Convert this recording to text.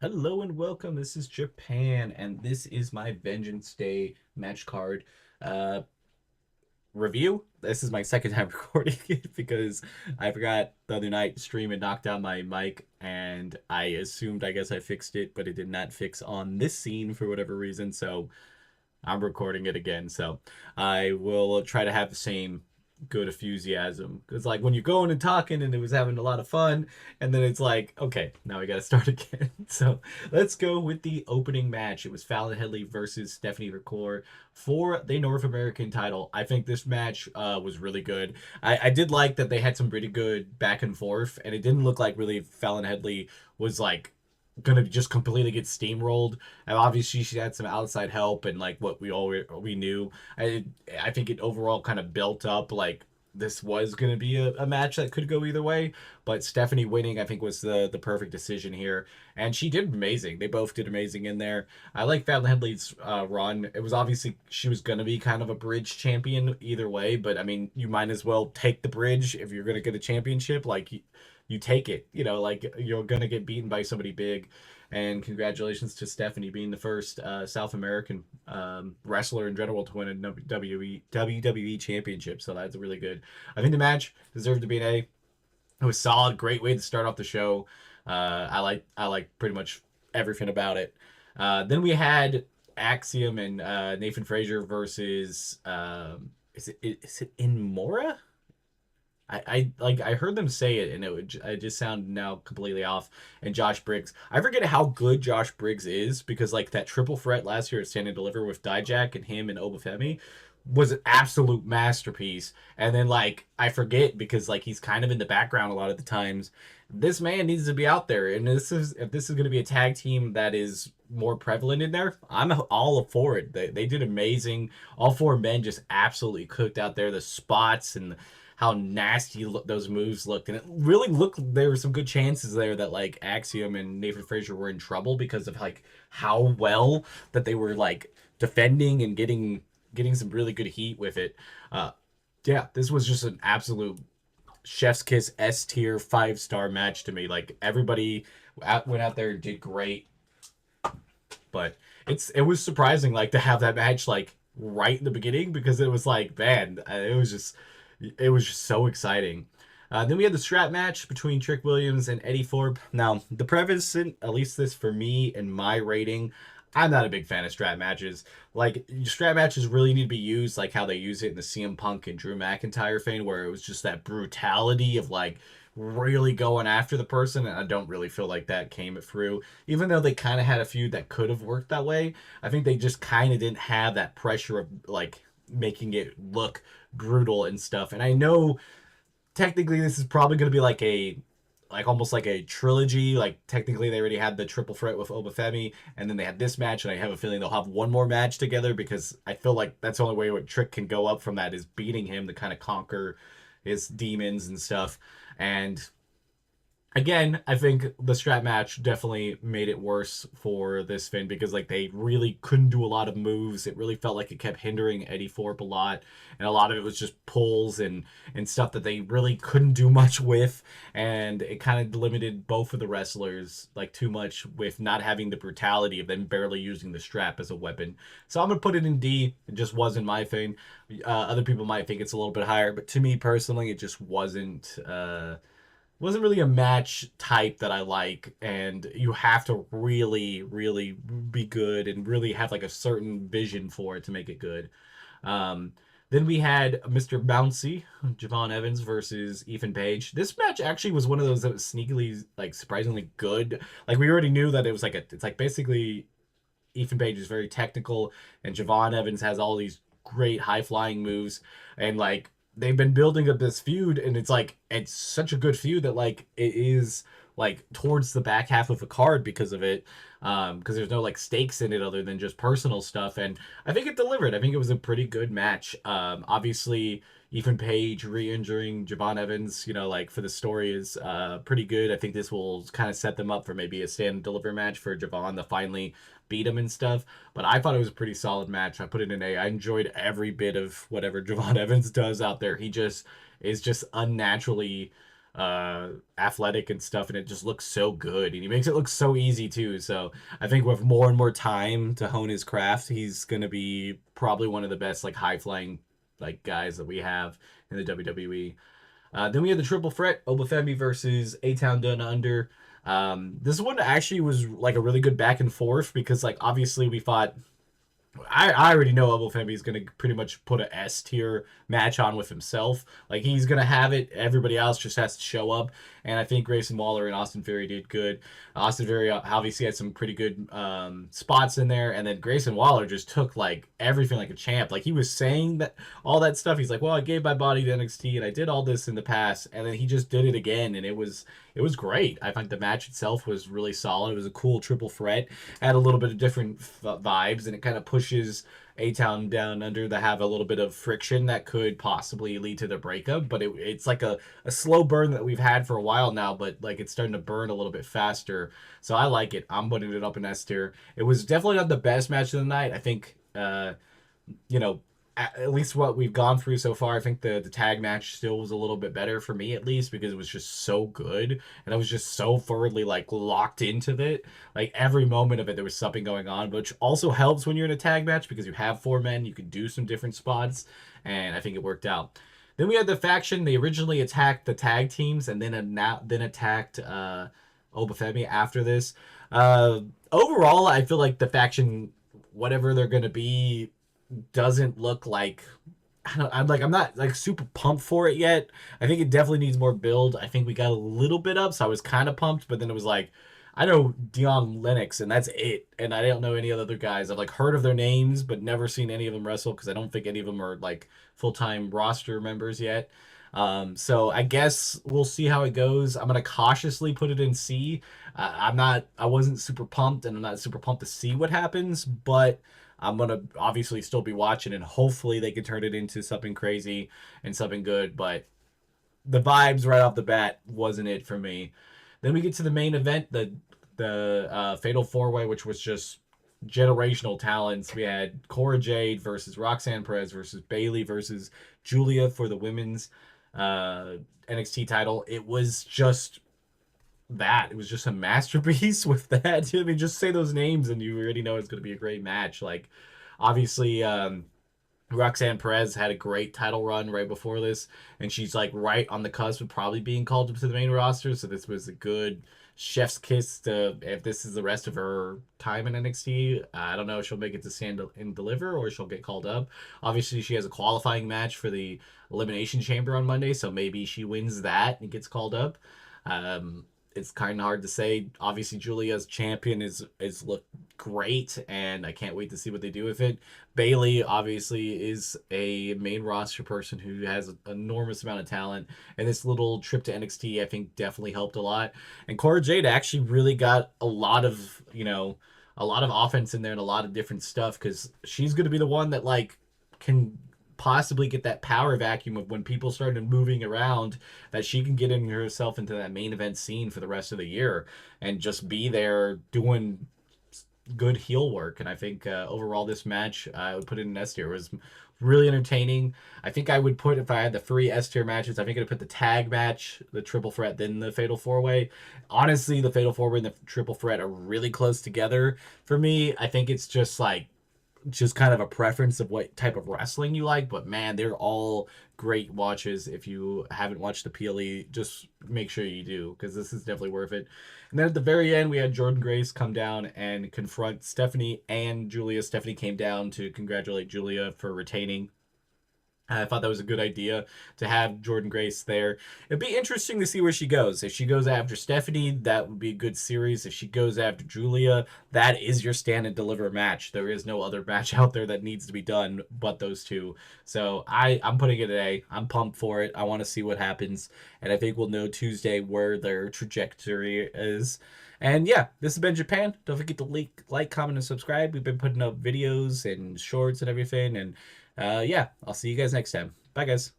Hello and welcome. This is Japan, and this is my Vengeance Day match card uh, review. This is my second time recording it because I forgot the other night stream and knocked out my mic, and I assumed I guess I fixed it, but it did not fix on this scene for whatever reason. So I'm recording it again. So I will try to have the same good enthusiasm. Because, like, when you're going and talking and it was having a lot of fun, and then it's like, okay, now we got to start again. So let's go with the opening match. It was Fallon Headley versus Stephanie McClure for the North American title. I think this match was really good. I did like that they had some pretty good back and forth, and it didn't look like really Fallon Headley was like gonna just completely get steamrolled. And obviously, she had some outside help and like what we knew. I think it overall kind of built up like this was gonna be a match that could go either way. But Stephanie winning, I think, was the perfect decision here, and she did amazing. They both did amazing in there. I like Fallon Headley's run. It was obviously she was gonna be kind of a bridge champion either way, but I mean, you might as well take the bridge if you're gonna get a championship. Like you take it. Like you're gonna get beaten by somebody big. And congratulations to Stephanie being the first South American wrestler in general to win a WWE championship. So that's really good. I think the match deserved to be an A. It was solid, great way to start off the show. I like pretty much everything about it. Then we had Axiom and Nathan Frazier versus is it Inmora? I heard them say it and it just sounded now completely off. And Josh Briggs, I forget how good Josh Briggs is because like that triple threat last year at Stand and Deliver with Dijak and him and Obafemi was an absolute masterpiece. And then like I forget because like he's kind of in the background a lot of the times. This man needs to be out there, and this is if this is going to be a tag team that is more prevalent in there, I'm all for it. They did amazing. All four men just absolutely cooked out there. The spots and how nasty those moves looked, and it really looked there were some good chances there that like Axiom and Nathan Frazier were in trouble because of like how well that they were like defending and getting some really good heat with it. Uh, yeah, this was just an absolute chef's kiss S tier 5-star match to me. Like everybody went out there and did great, but it was surprising like to have that match like right in the beginning because it was like man, it was just so exciting. Then we had the strap match between Trick Williams and Eddie Thorpe. Now, the preface, at least this for me and my rating, I'm not a big fan of strap matches. Like, strap matches really need to be used like how they use it in the CM Punk and Drew McIntyre thing, where it was just that brutality of like really going after the person. And I don't really feel like that came through. Even though they kind of had a few that could have worked that way, I think they just kind of didn't have that pressure of like making it look brutal and stuff. And I know technically this is probably going to be like almost like a trilogy. Like technically they already had the triple threat with Obafemi, and then they had this match, and I have a feeling they'll have one more match together because I feel like that's the only way what Trick can go up from that is beating him to kind of conquer his demons and stuff. And again, I think the strap match definitely made it worse for this Finn because like they really couldn't do a lot of moves. It really felt like it kept hindering Eddie Thorpe a lot, and a lot of it was just pulls and stuff that they really couldn't do much with, and it kind of limited both of the wrestlers like too much with not having the brutality of them barely using the strap as a weapon. So I'm gonna put it in D. It just wasn't my thing. Other people might think it's a little bit higher, but to me personally, it just wasn't really a match type that I like, and you have to really, really be good and really have like a certain vision for it to make it good. Um, then we had Mr. Bouncy, Javon Evans versus Ethan Page. This match actually was one of those that was sneakily, like, surprisingly good. Like we already knew that it was like it's like basically Ethan Page is very technical, and Javon Evans has all these great high flying moves, and like they've been building up this feud, and it's like it's such a good feud that like it is like towards the back half of a card because of it, because there's no like stakes in it other than just personal stuff, and I think it delivered. I think it was a pretty good match. Obviously. Ethan Page re-injuring Javon Evans, like for the story is pretty good. I think this will kind of set them up for maybe a stand and deliver match for Javon to finally beat him and stuff. But I thought it was a pretty solid match. I put it in A. I enjoyed every bit of whatever Javon Evans does out there. He just is just unnaturally athletic and stuff, and it just looks so good, and he makes it look so easy too. So I think with more and more time to hone his craft, he's gonna be probably one of the best like high flying like guys that we have in the WWE. Then we had the triple threat: Obafemi versus A Town Down Under. This one actually was like a really good back and forth because like obviously we thought I already know Abel Femi is going to pretty much put a S tier match on with himself. Like he's going to have it. Everybody else just has to show up. And I think Grayson Waller and Austin Theory did good. Austin Theory obviously had some pretty good spots in there. And then Grayson Waller just took like everything like a champ. Like he was saying that all that stuff. He's like, well, I gave my body to NXT and I did all this in the past. And then he just did it again. And it was great. I think the match itself was really solid. It was a cool triple threat. Had a little bit of different vibes, and it kind of pushes A Town Down Under to have a little bit of friction that could possibly lead to the breakup. But it's like a slow burn that we've had for a while now, but like it's starting to burn a little bit faster. So I like it. I'm putting it up in S tier. It was definitely not the best match of the night. I think you know, at least what we've gone through so far, I think the tag match still was a little bit better for me, at least because it was just so good and I was just so thoroughly like locked into it. Like every moment of it, there was something going on, which also helps when you're in a tag match because you have four men, you can do some different spots, and I think it worked out. Then we had the faction. They originally attacked the tag teams and then attacked Obafemi after this. Overall, I feel like the faction, whatever they're gonna be, doesn't look like I'm not like super pumped for it yet. I think it definitely needs more build. I think we got a little bit up, so I was kind of pumped, but then it was like I know Dion Lennox and that's it. And I don't know any other guys. I've like heard of their names, but never seen any of them wrestle because I don't think any of them are like full-time roster members yet. So I guess we'll see how it goes. I'm gonna cautiously put it in C. I wasn't super pumped, and I'm not super pumped to see what happens, but I'm gonna obviously still be watching, and hopefully they can turn it into something crazy and something good. But the vibes right off the bat wasn't it for me. Then we get to the main event, the Fatal Four Way, which was just generational talents. We had Cora Jade versus Roxanne Perez versus Bailey versus Julia for the women's NXT title. It was just that. It was just a masterpiece with that. I mean, just say those names and you already know it's going to be a great match. Like, obviously, Roxanne Perez had a great title run right before this, and she's like right on the cusp of probably being called up to the main roster. So this was a good chef's kiss to if this is the rest of her time in NXT. I don't know if she'll make it to Stand and Deliver or she'll get called up. Obviously, she has a qualifying match for the Elimination Chamber on Monday, so maybe she wins that and gets called up. Um, it's kind of hard to say. Obviously, Julia's champion is looked great, and I can't wait to see what they do with it. Bailey obviously is a main roster person who has an enormous amount of talent, and this little trip to NXT I think definitely helped a lot. And Cora Jade actually really got a lot of a lot of offense in there and a lot of different stuff because she's going to be the one that like can possibly get that power vacuum of when people started moving around that she can get in herself into that main event scene for the rest of the year and just be there doing good heel work. And I think overall this match I would put it in S tier. It was really entertaining. I think I would put, if I had the three S tier matches, I think I'd put the tag match, the triple threat, then the fatal four way. Honestly, the fatal four way and the triple threat are really close together for me. I think it's just kind of a preference of what type of wrestling you like, but man, they're all great watches. If you haven't watched the PLE, just make sure you do because this is definitely worth it. And then at the very end, we had Jordan Grace come down and confront Stephanie and Julia. Stephanie came down to congratulate Julia for retaining. I thought that was a good idea to have Jordan Grace there. It'd be interesting to see where she goes. If she goes after Stephanie, that would be a good series. If she goes after Julia, that is your stand and deliver match. There is no other match out there that needs to be done but those two. So I'm putting it at A. I'm pumped for it. I want to see what happens. And I think we'll know Tuesday where their trajectory is. And yeah, this has been Japan. Don't forget to like, comment, and subscribe. We've been putting up videos and shorts and everything. And yeah, I'll see you guys next time. Bye, guys.